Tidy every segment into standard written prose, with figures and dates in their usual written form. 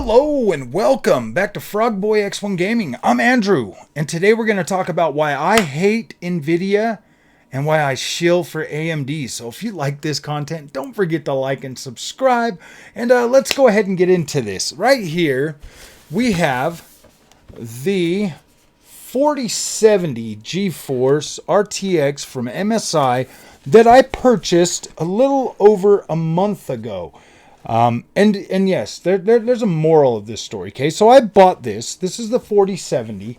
Hello and welcome back to Frogboy X1 Gaming. I'm Andrew, and today we're going to talk about why I hate Nvidia and why I shill for AMD. So if you like this content, don't forget to like and subscribe. And let's go ahead and get into this. Right here, we have the 4070 GeForce RTX from MSI that I purchased a little over a month ago. And yes, there's a moral of this story. Okay, so I bought this. This is the 4070.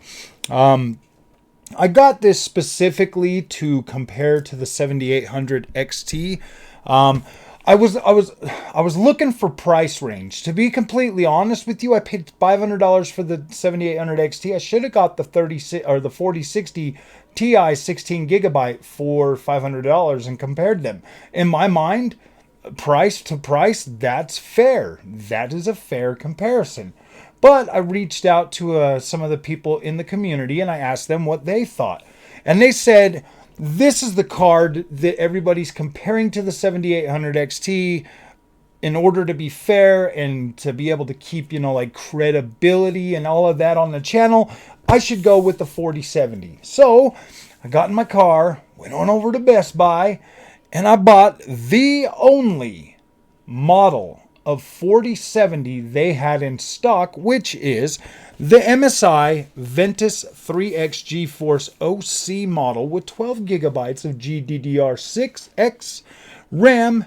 I got this specifically to compare to the 7800 XT. I was looking for price range. To be completely honest with you, I paid $500 for the 7800 XT. I should have got the 4060 Ti 16 gigabyte for $500 and compared them. In my mind, price to price, that's fair. That is a fair comparison. But I reached out to some of the people in the community and I asked them what they thought. And they said, this is the card that everybody's comparing to the 7800 XT in order to be fair and to be able to keep, like credibility and all of that on the channel. I should go with the 4070. So I got in my car, went on over to Best Buy, and I bought the only model of 4070 they had in stock, which is the MSI Ventus 3X GeForce OC model with 12 gigabytes of GDDR6X RAM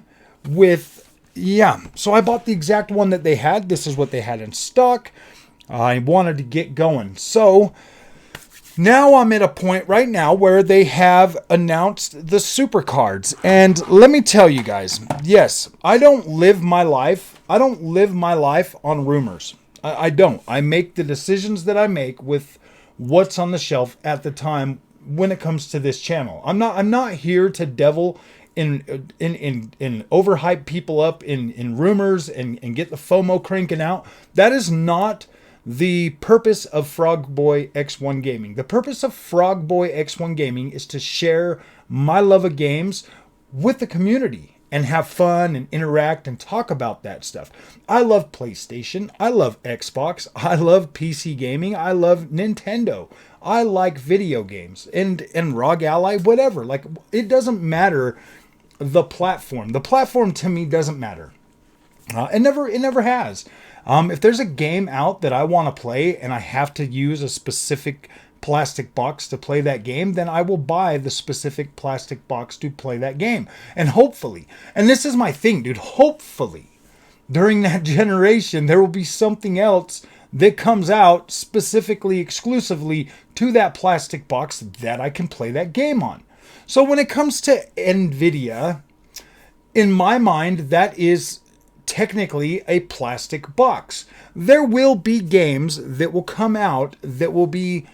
with, so I bought the exact one that they had. This is what they had in stock. I wanted to get going. So now I'm at a point right now where they have announced the super cards. And let me tell you guys, yes, I don't live my life on rumors. I don't. I make the decisions that I make with what's on the shelf at the time when it comes to this channel. I'm not here to devil in overhype people up in rumors and get the FOMO cranking out. That is not the purpose of Frogboy X1 Gaming. The purpose of Frogboy X1 Gaming is to share my love of games with the community and have fun and interact and talk about that stuff. I love PlayStation. I love Xbox. I love PC gaming. I love Nintendo. I like video games and ROG Ally, whatever. Like, it doesn't matter the platform. The platform to me doesn't matter. It never has. If there's a game out that I want to play and I have to use a specific plastic box to play that game, then I will buy the specific plastic box to play that game. And hopefully, and this is my thing, dude, hopefully during that generation, there will be something else that comes out specifically, exclusively to that plastic box that I can play that game on. So when it comes to Nvidia, in my mind, that is technically a plastic box. There will be games that will come out that will be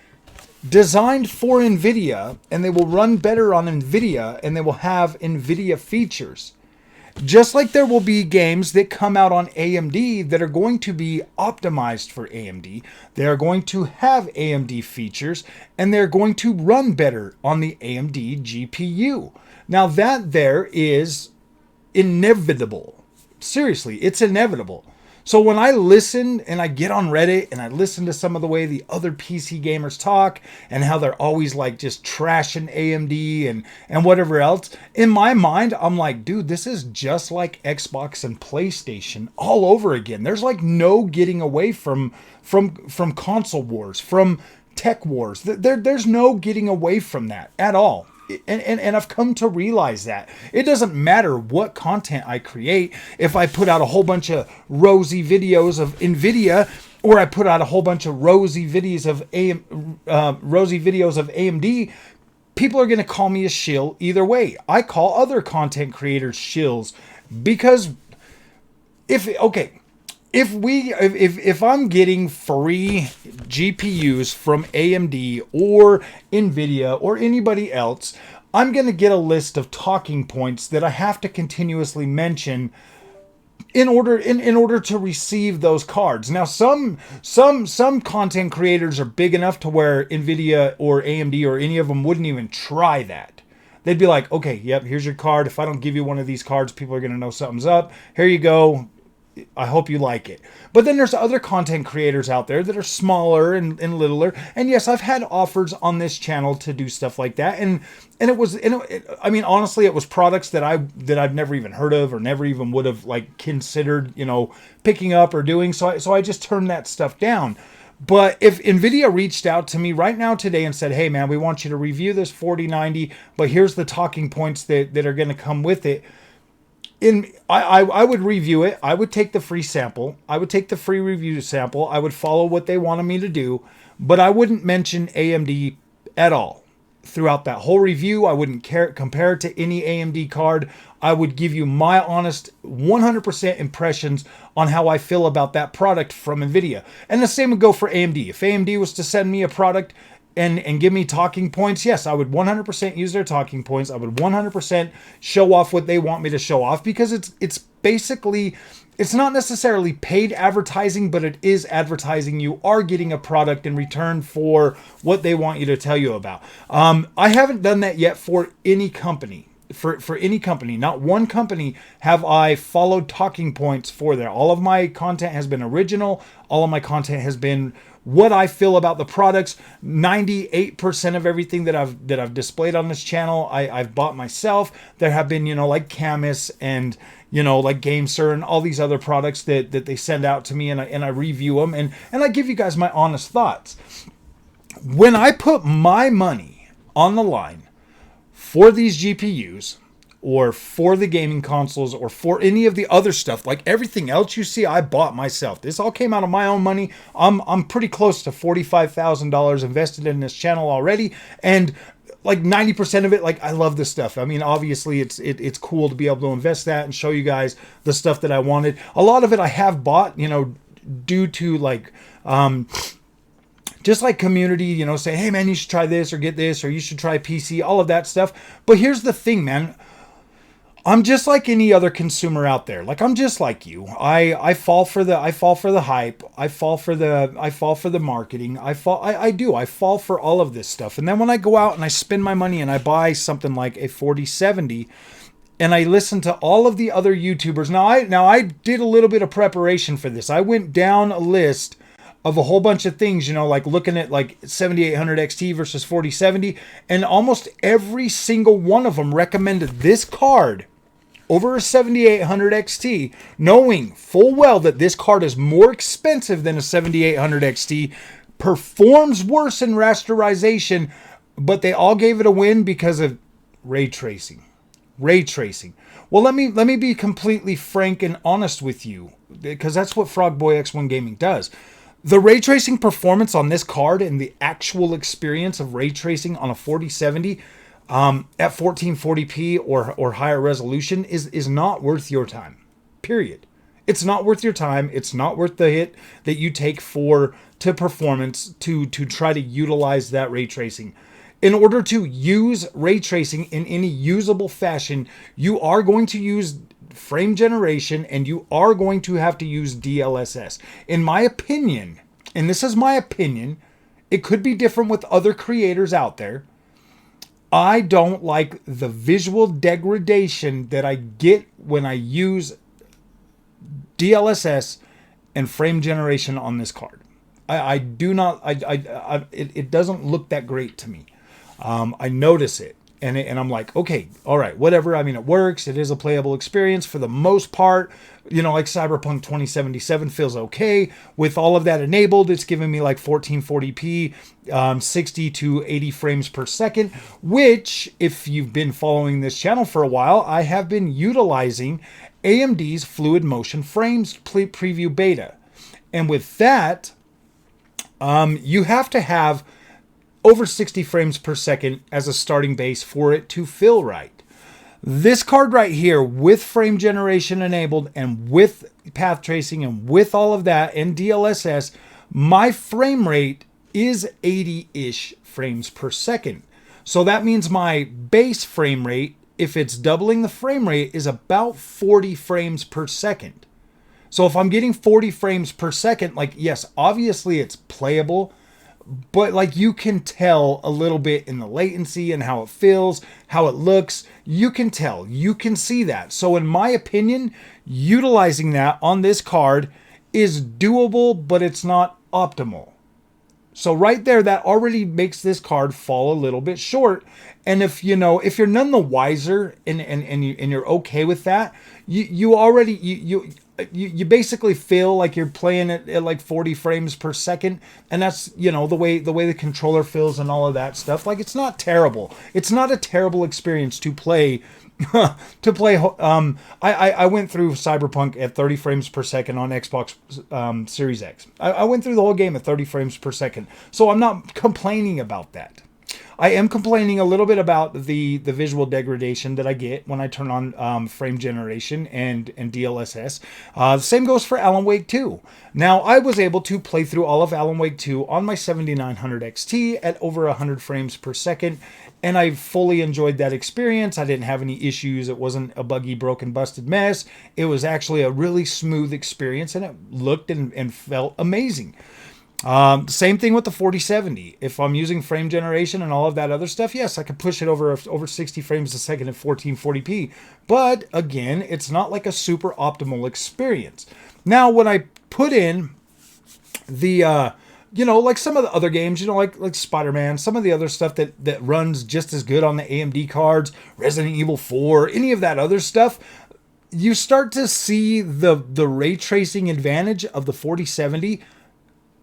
designed for Nvidia and they will run better on Nvidia and they will have Nvidia features. Just like there will be games that come out on AMD that are going to be optimized for AMD. They are going to have AMD features and they're going to run better on the AMD GPU. Now that there is inevitable. Seriously, it's inevitable. So when I listen and I get on Reddit and I listen to some of the way the other PC gamers talk and how they're always like just trashing AMD and whatever else, in my mind, I'm like, dude, this is just like Xbox and PlayStation all over again. There's like no getting away from console wars, from tech wars. There's no getting away from that at all. And I've come to realize that it doesn't matter what content I create. If I put out a whole bunch of rosy videos of Nvidia, or I put out a whole bunch of rosy videos of AMD, people are going to call me a shill either way. I call other content creators shills because if I'm getting free GPUs from AMD or Nvidia or anybody else, I'm going to get a list of talking points that I have to continuously mention in order to receive those cards. Now, some content creators are big enough to where Nvidia or AMD or any of them wouldn't even try that. They'd be like, okay, yep, here's your card. If I don't give you one of these cards, people are going to know something's up. Here you go. I hope you like it. But then there's other content creators out there that are smaller and littler. And yes, I've had offers on this channel to do stuff like that. And it was, I mean, honestly, it was products that I've never even heard of or never even would have like considered, you know, picking up or doing. So I just turned that stuff down. But if Nvidia reached out to me right now today and said, hey man, we want you to review this 4090, but here's the talking points that are going to come with it. I would review it. I would take the free sample. I would take the free review sample. I would follow what they wanted me to do, but I wouldn't mention AMD at all. Throughout that whole review, I wouldn't compare it to any AMD card. I would give you my honest 100% impressions on how I feel about that product from Nvidia. And the same would go for AMD. If AMD was to send me a product and give me talking points, yes, I would 100% use their talking points. I would 100% show off what they want me to show off, because it's basically, it's not necessarily paid advertising, but it is advertising. You are getting a product in return for what they want you to tell you about. I haven't done that yet for any company. For any company, not one company have I followed talking points for there. All of my content has been original. All of my content has been what I feel about the products. 98% of everything that I've displayed on this channel, I've bought myself. There have been, you know, like Camus and, you know, like GameSir and all these other products that they send out to me, and I review them and I give you guys my honest thoughts. When I put my money on the line for these GPUs, or for the gaming consoles, or for any of the other stuff, like everything else you see, I bought myself. This all came out of my own money. I'm pretty close to $45,000 invested in this channel already, and like 90% of it, like, I love this stuff. I mean, obviously it's cool to be able to invest that and show you guys the stuff that I wanted. A lot of it I have bought, you know, due to like just like community, you know, say, hey man, you should try this or get this, or you should try PC, all of that stuff. But here's the thing, man. I'm just like any other consumer out there. Like, I'm just like you. I fall for the hype. I fall for the marketing. I fall for all of this stuff. And then when I go out and I spend my money and I buy something like a 4070, and I listen to all of the other YouTubers. Now I did a little bit of preparation for this. I went down a list of a whole bunch of things, you know, like looking at like 7800 XT versus 4070, and almost every single one of them recommended this card over a 7800 XT, knowing full well that this card is more expensive than a 7800 XT, performs worse in rasterization, but they all gave it a win because of ray tracing. Ray tracing. Well, let me be completely frank and honest with you, because that's what Frogboy X1 Gaming does. The ray tracing performance on this card and the actual experience of ray tracing on a 4070 at 1440p or higher resolution is not worth your time. Period. It's not worth your time. It's not worth the hit that you take to performance to try to utilize that ray tracing. In order to use ray tracing in any usable fashion, you are going to use frame generation, and you are going to have to use DLSS. In my opinion, and this is my opinion, it could be different with other creators out there, I don't like the visual degradation that I get when I use DLSS and frame generation on this card. I do not, it doesn't look that great to me. I notice it. And I'm like, okay, all right, whatever. I mean, it works. It is a playable experience for the most part. You know, like Cyberpunk 2077 feels okay. With all of that enabled, it's giving me like 1440p, 60 to 80 frames per second, which, if you've been following this channel for a while, I have been utilizing AMD's Fluid Motion Frames Preview Beta. And with that, you have to have over 60 frames per second as a starting base for it to feel right. This card right here, with frame generation enabled and with path tracing and with all of that and DLSS, my frame rate is 80-ish frames per second. So that means my base frame rate, if it's doubling the frame rate, is about 40 frames per second. So if I'm getting 40 frames per second, like, yes, obviously it's playable, but like you can tell a little bit in the latency and how it feels, how it looks. You can tell, you can see that. So in my opinion, utilizing that on this card is doable, but it's not optimal. So right there, that already makes this card fall a little bit short. And if you're none the wiser and you're okay with that, you basically feel like you're playing it at like 40 frames per second, and that's the way the controller feels and all of that stuff. Like, it's not terrible. It's not a terrible experience to play. I went through Cyberpunk at 30 frames per second on Xbox Series X. I went through the whole game at 30 frames per second, so I'm not complaining about that. I am complaining a little bit about the visual degradation that I get when I turn on frame generation and DLSS. The same goes for Alan Wake 2. Now, I was able to play through all of Alan Wake 2 on my 7900 XT at over 100 frames per second, and I fully enjoyed that experience. I didn't have any issues. It wasn't a buggy, broken, busted mess. It was actually a really smooth experience, and it looked and felt amazing. Same thing with the 4070. If I'm using frame generation and all of that other stuff, yes, I could push it over 60 frames a second at 1440p. But again, it's not like a super optimal experience. Now, when I put in the, like some of the other games, like Spider-Man, some of the other stuff that runs just as good on the AMD cards, Resident Evil 4, any of that other stuff, you start to see the ray tracing advantage of the 4070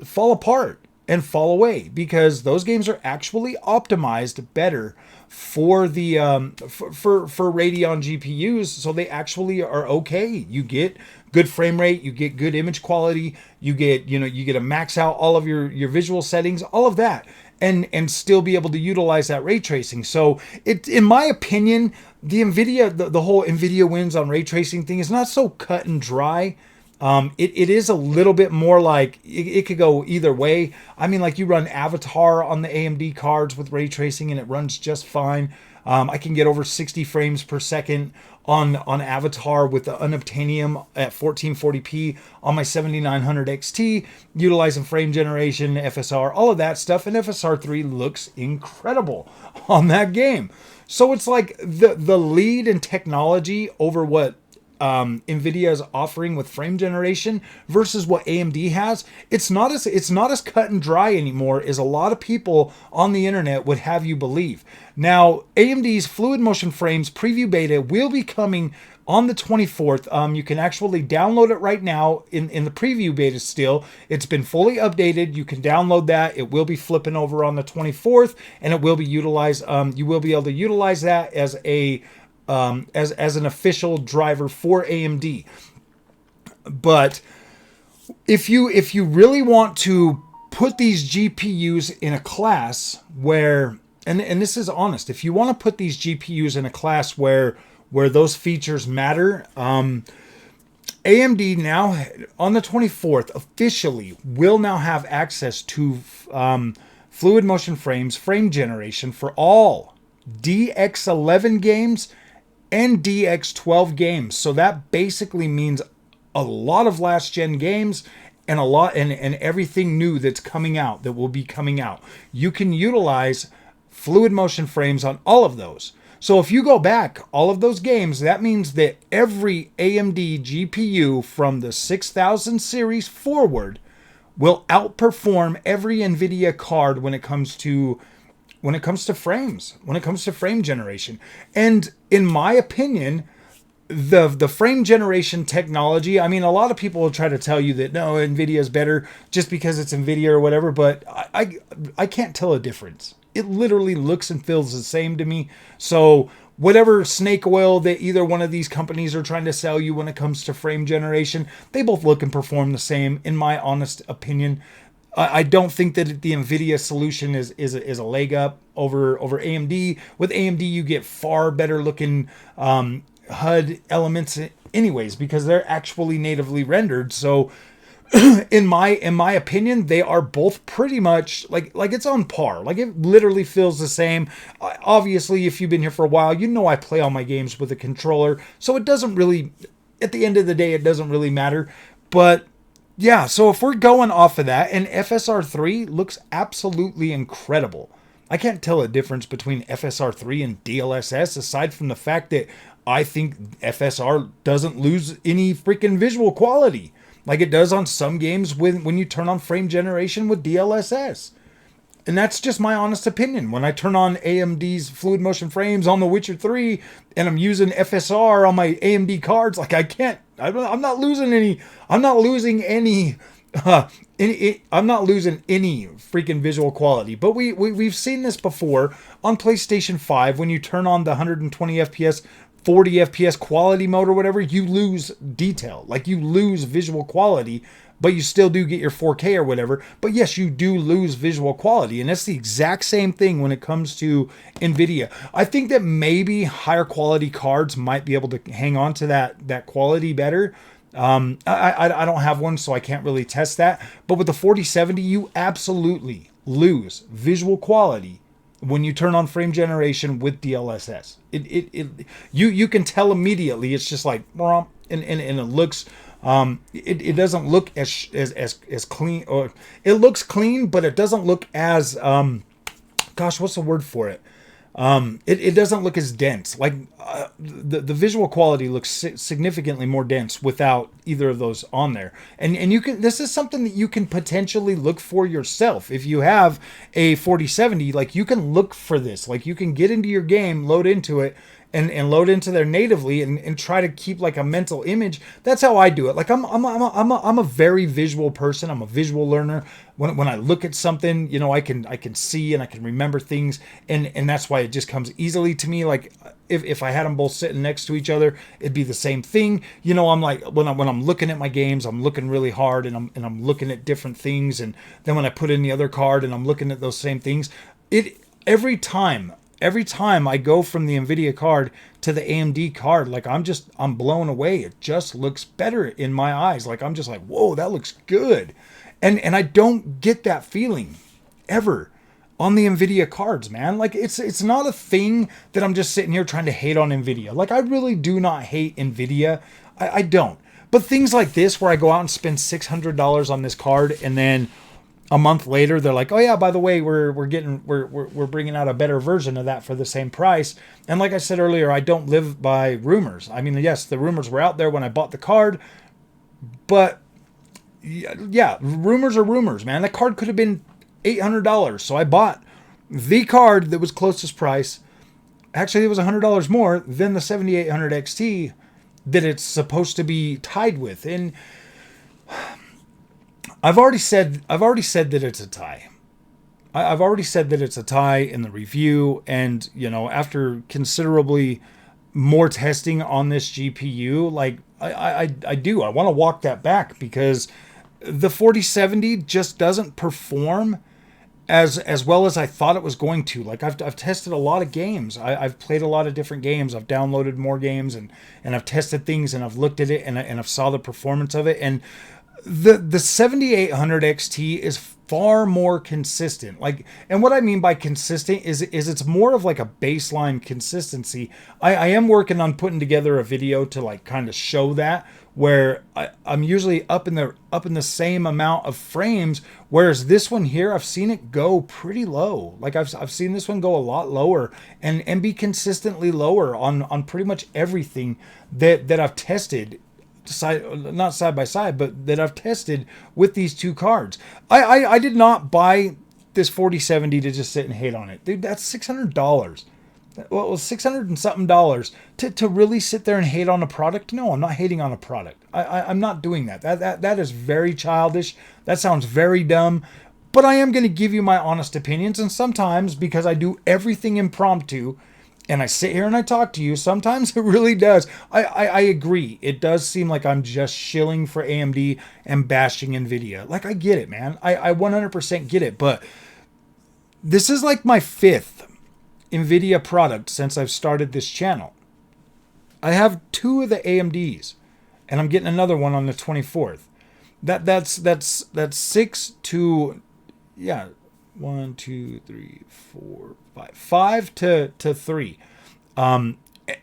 fall apart and fall away, because those games are actually optimized better for the for Radeon GPUs, so they actually are okay. You get good frame rate, you get good image quality, you get to max out all of your visual settings, all of that, and still be able to utilize that ray tracing. So it, in my opinion, the Nvidia, the whole Nvidia wins on ray tracing thing is not so cut and dry. It is a little bit more like it could go either way. I mean, like, you run Avatar on the AMD cards with ray tracing and it runs just fine. I can get over 60 frames per second on Avatar with the Unobtainium at 1440p on my 7900 XT, utilizing frame generation, FSR, all of that stuff. And FSR 3 looks incredible on that game. So it's like the lead in technology over what Nvidia is offering with frame generation versus what AMD has, it's not as cut and dry anymore as a lot of people on the internet would have you believe. Now, AMD's Fluid Motion Frames preview beta will be coming on the 24th. You can actually download it right now in the preview beta still. It's been fully updated. You can download that. It will be flipping over on the 24th, and it will be utilized. You will be able to utilize that as as an official driver for AMD. But if you really want to put these GPUs in a class where, and this is honest, if you want to put these GPUs in a class where those features matter, AMD now on the 24th officially will now have access to fluid motion frames, frame generation for all DX11 games and DX12 games. So that basically means a lot of last gen games and a lot and everything new that's coming out, that will be coming out. You can utilize fluid motion frames on all of those. So if you go back all of those games, that means that every AMD GPU from the 6000 series forward will outperform every Nvidia card when it comes to frames, when it comes to frame generation. And in my opinion, the frame generation technology, I mean, a lot of people will try to tell you that no, Nvidia is better just because it's Nvidia or whatever, but I can't tell a difference. It literally looks and feels the same to me. So whatever snake oil that either one of these companies are trying to sell you when it comes to frame generation, they both look and perform the same, in my honest opinion. I don't think that the Nvidia solution is a leg up over AMD. With AMD, you get far better looking HUD elements anyways, because they're actually natively rendered. So in my opinion, they are both pretty much like it's on par. Like, it literally feels the same. Obviously, if you've been here for a while, you know I play all my games with a controller, so it doesn't really, at the end of the day, it doesn't really matter. But Yeah, so if we're going off of that, and FSR3 looks absolutely incredible. I can't tell a difference between FSR3 and DLSS aside from the fact that I think FSR doesn't lose any freaking visual quality like it does on some games when you turn on frame generation with DLSS. And that's just my honest opinion. When I turn on AMD's fluid motion frames on The Witcher 3 and I'm using FSR on my AMD cards, like I can't, I'm not losing any, I'm not losing any, I'm not losing any freaking visual quality. But we've seen this before on PlayStation 5 when you turn on the 120 FPS, 40 FPS quality mode or whatever, you lose detail. Like you lose visual quality, but you still do get your 4K or whatever. But yes, you do lose visual quality. And that's the exact same thing when it comes to Nvidia. I think that maybe higher quality cards might be able to hang on to that quality better. I don't have one, so I can't really test that. But with the 4070, you absolutely lose visual quality when you turn on frame generation with DLSS. You can tell immediately. It's just like, and it looks. It doesn't look as clean, or it looks clean, but it doesn't look as gosh, what's the word for it? It doesn't look as dense. Like the visual quality looks significantly more dense without either of those on there. And you can, this is something that you can potentially look for yourself. If you have a 4070, like you can look for this. Like you can get into your game, load into it, and load into there natively and try to keep like a mental image. That's how I do it. Like I'm a very visual person. I'm a visual learner. When I look at something, you know, I can see and I can remember things, and that's why it just comes easily to me. Like if I had them both sitting next to each other, it'd be the same thing. You know, I'm like when I'm looking at my games, I'm looking really hard and I'm looking at different things, and then when I put in the other card and I'm looking at those same things, every time I go from the Nvidia card to the AMD card, like I'm blown away. It just looks better in my eyes. Like I'm just like, whoa, that looks good. And I don't get that feeling ever on the Nvidia cards, man. Like it's not a thing that I'm just sitting here trying to hate on Nvidia. Like I really do not hate Nvidia. I don't. But things like this where I go out and spend $600 on this card and then a month later they're like, oh yeah, by the way, we're bringing out a better version of that for the same price. And like I said earlier, I don't live by rumors. I mean, yes, the rumors were out there when I bought the card, but yeah, rumors are rumors, man. The card could have been $800, so I bought the card that was closest price. Actually, it was $100 more than the 7800 XT that it's supposed to be tied with. And I've already said that it's a tie. I've already said that it's a tie in the review, and you know, after considerably more testing on this GPU, like I want to walk that back because the 4070 just doesn't perform as well as I thought it was going to. Like I've tested a lot of games. I've played a lot of different games. I've downloaded more games and I've tested things and I've looked at it and I've saw the performance of it. And the 7800 XT is far more consistent. Like, and what I mean by consistent is it's more of like a baseline consistency. I am working on putting together a video to like kind of show that, where I'm usually up in the same amount of frames, whereas this one here, I've seen it go pretty low. Like I've seen this one go a lot lower and be consistently lower on pretty much everything that I've tested. Not side by side, but that I've tested with these two cards. I did not buy this 4070 to just sit and hate on it. Dude, that's $600. Well, it was $600 and something to really sit there and hate on a product. No, I'm not hating on a product. I'm not doing that. That is very childish. That sounds very dumb. But I am going to give you my honest opinions, and sometimes because I do everything impromptu and I sit here and I talk to you, sometimes it really does. I agree. It does seem like I'm just shilling for AMD and bashing Nvidia. Like, I get it, man. I 100% get it. But this is like my fifth Nvidia product since I've started this channel. I have two of the AMDs, and I'm getting another one on the 24th. That's 6 to, yeah, 1, 2, 3, 4, 5 to 3.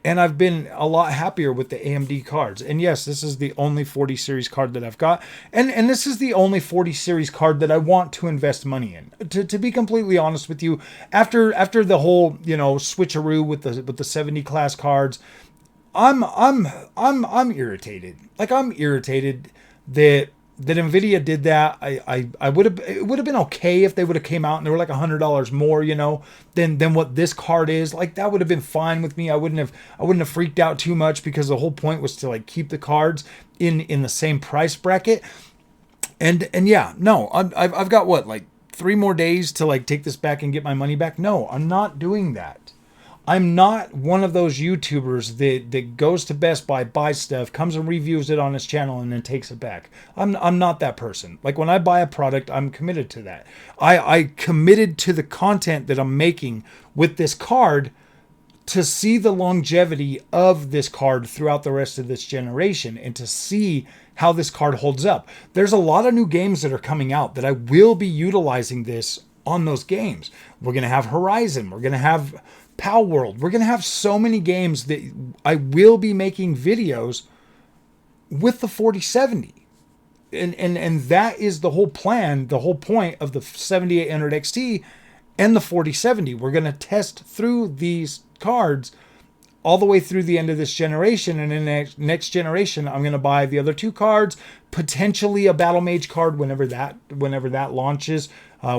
And I've been a lot happier with the AMD cards. And yes, this is the only 40 series card that I've got. And this is the only 40 series card that I want to invest money in. To be completely honest with you, after the whole, switcheroo with the 70 class cards, I'm irritated. Like, I'm irritated that Nvidia did that. I would have, it would have been okay if they would have came out and they were like $100 more, than what this card is. Like, that would have been fine with me. I wouldn't have freaked out too much, because the whole point was to like keep the cards in the same price bracket. And yeah, no, I've got what, like 3 more days to like take this back and get my money back. No, I'm not doing that. I'm not one of those YouTubers that goes to Best Buy, buys stuff, comes and reviews it on his channel, and then takes it back. I'm not that person. Like, when I buy a product, I'm committed to that. I committed to the content that I'm making with this card to see the longevity of this card throughout the rest of this generation, and to see how this card holds up. There's a lot of new games that are coming out that I will be utilizing this on those games. We're going to have Horizon. We're going to have Pal World. We're going to have so many games that I will be making videos with the 4070. And that is the whole plan, the whole point of the 7800 XT and the 4070. We're going to test through these cards all the way through the end of this generation. And in the next generation, I'm going to buy the other 2 cards, potentially a Battle Mage card whenever that launches.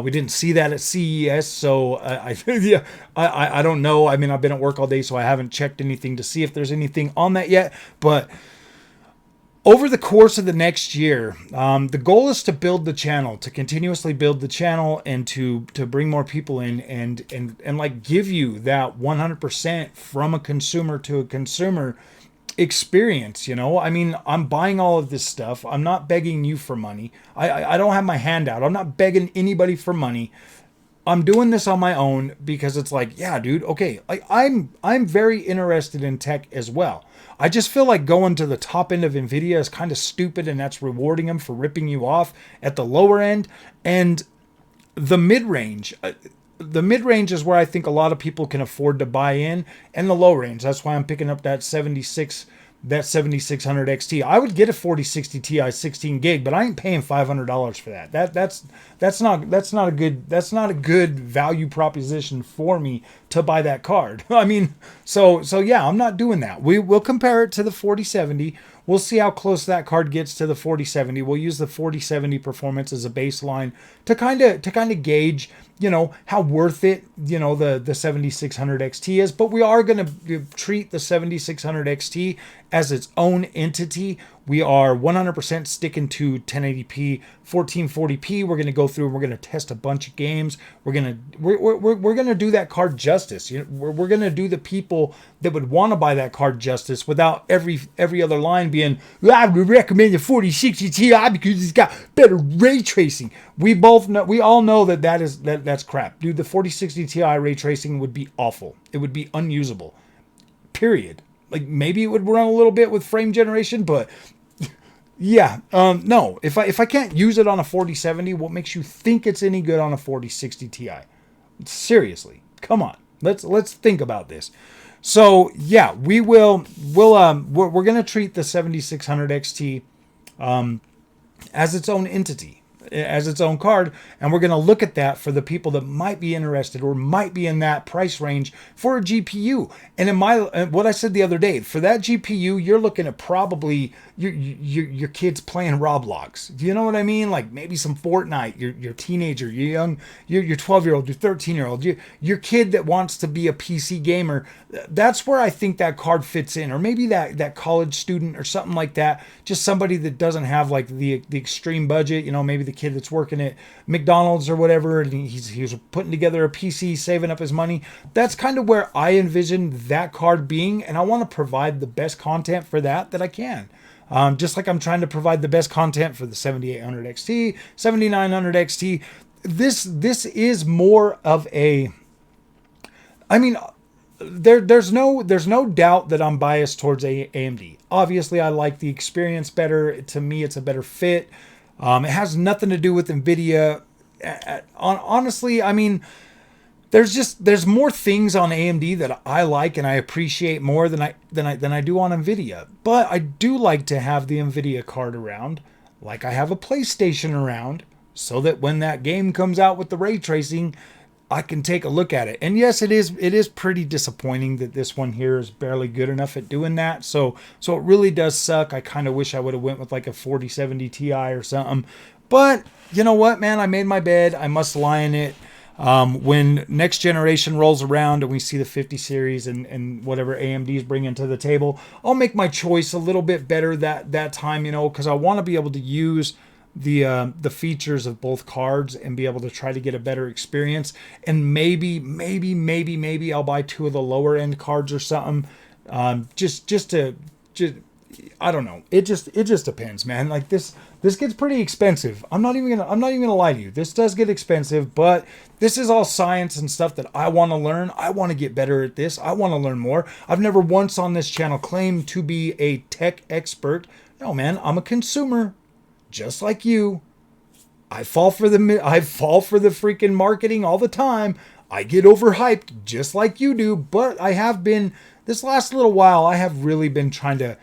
We didn't see that at CES, so I don't know. I mean, I've been at work all day, so I haven't checked anything to see if there's anything on that yet. But over the course of the next year, the goal is to build the channel, to continuously build the channel, and to bring more people in, and like give you that 100% from a consumer to a consumer experience. I mean, I'm buying all of this stuff. I'm not begging you for money. I don't have my hand out. I'm not begging anybody for money. I'm doing this on my own because it's like, yeah, dude, okay. Like, I'm very interested in tech as well. I just feel like going to the top end of Nvidia is kind of stupid, and that's rewarding them for ripping you off at the lower end. And the mid-range, is where I think a lot of people can afford to buy in, and the low range. That's why I'm picking up that 7600 XT. I would get a 4060 Ti 16 gig, but I ain't paying $500 for that. That's not a good value proposition for me to buy that card. I mean, so yeah, I'm not doing that. We'll compare it to the 4070. We'll see how close that card gets to the 4070. We'll use the 4070 performance as a baseline to kind of gauge, how worth it, the 7600 XT is. But we are going to treat the 7600 XT as its own entity. We are 100% sticking to 1080p, 1440p. We're going to go through and we're going to test a bunch of games. We're going to do that card justice. We're going to do the people that would want to buy that card justice without every other line being, I would recommend the 4060 Ti because it's got better ray tracing. We all know that's crap. Dude, the 4060 Ti ray tracing would be awful. It would be unusable. Period. Like, maybe it would run a little bit with frame generation, but yeah, no. If I can't use it on a 4070, what makes you think it's any good on a 4060 Ti? Seriously, come on. Let's think about this. So yeah, we're gonna treat the 7600 XT as its own entity, as its own card, and we're going to look at that for the people that might be interested or might be in that price range for a GPU. And in what I said the other day, for that GPU, you're looking at probably your kids playing Roblox. Do you know what I mean? Like, maybe some Fortnite, your teenager, your 12-year-old, your 13-year-old, your kid that wants to be a PC gamer. That's where I think that card fits in. Or maybe that college student or something like that. Just somebody that doesn't have like the extreme budget. Maybe the kid that's working at McDonald's or whatever, and he was putting together a PC, saving up his money. That's kind of where I envision that card being, and I want to provide the best content for that I can. Just like I'm trying to provide the best content for the 7800 XT, 7900 XT. This is more of a, I mean, there's no doubt that I'm biased towards AMD. Obviously, I like the experience better. To me, it's a better fit. It has nothing to do with Nvidia. Honestly, I mean, there's more things on AMD that I like and I appreciate more than I do on Nvidia. But I do like to have the Nvidia card around, like I have a PlayStation around, so that when that game comes out with the ray tracing, I can take a look at it. And yes, it is pretty disappointing that this one here is barely good enough at doing that. So it really does suck. I kind of wish I would have went with like a 4070 Ti or something. But you know what, man? I made my bed. I must lie in it. When next generation rolls around and we see the 50 series and whatever AMD is bringing to the table, I'll make my choice a little bit better that time, you know, because I want to be able to use the features of both cards and be able to try to get a better experience. And maybe I'll buy two of the lower end cards or something. Just I don't know. It just depends, man. Like this gets pretty expensive. I'm not even gonna lie to you. This does get expensive, but this is all science and stuff that I want to learn. I want to get better at this. I want to learn more. I've never once on this channel claimed to be a tech expert. No, man. I'm a consumer. Just like you, I fall for the freaking marketing all the time. I get overhyped just like you do, but I have been this last little while. I have really been trying to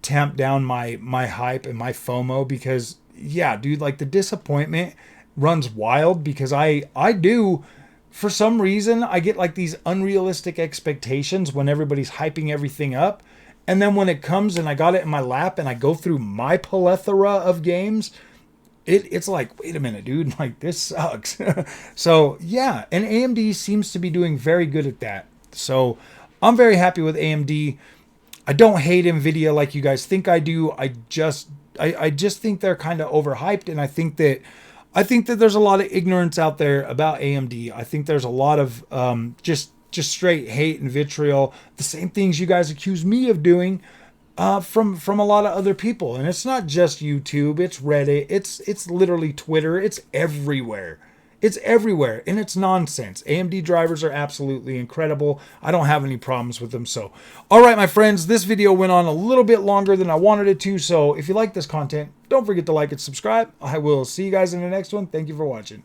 tamp down my hype and my FOMO because yeah, dude, like the disappointment runs wild because I do. For some reason, I get like these unrealistic expectations when everybody's hyping everything up. And then when it comes and I got it in my lap and I go through my plethora of games, it's like, wait a minute, dude, like this sucks. So yeah, and AMD seems to be doing very good at that. So I'm very happy with AMD. I don't hate Nvidia like you guys think I do. I just think they're kind of overhyped, and I think that there's a lot of ignorance out there about AMD. I think there's a lot of just straight hate and vitriol, the same things you guys accuse me of doing from a lot of other people. And it's not just YouTube, it's Reddit, it's literally Twitter, it's everywhere. It's everywhere, and it's nonsense. AMD drivers are absolutely incredible. I don't have any problems with them. So, all right, my friends, this video went on a little bit longer than I wanted it to. So if you like this content, don't forget to like and subscribe. I will see you guys in the next one. Thank you for watching.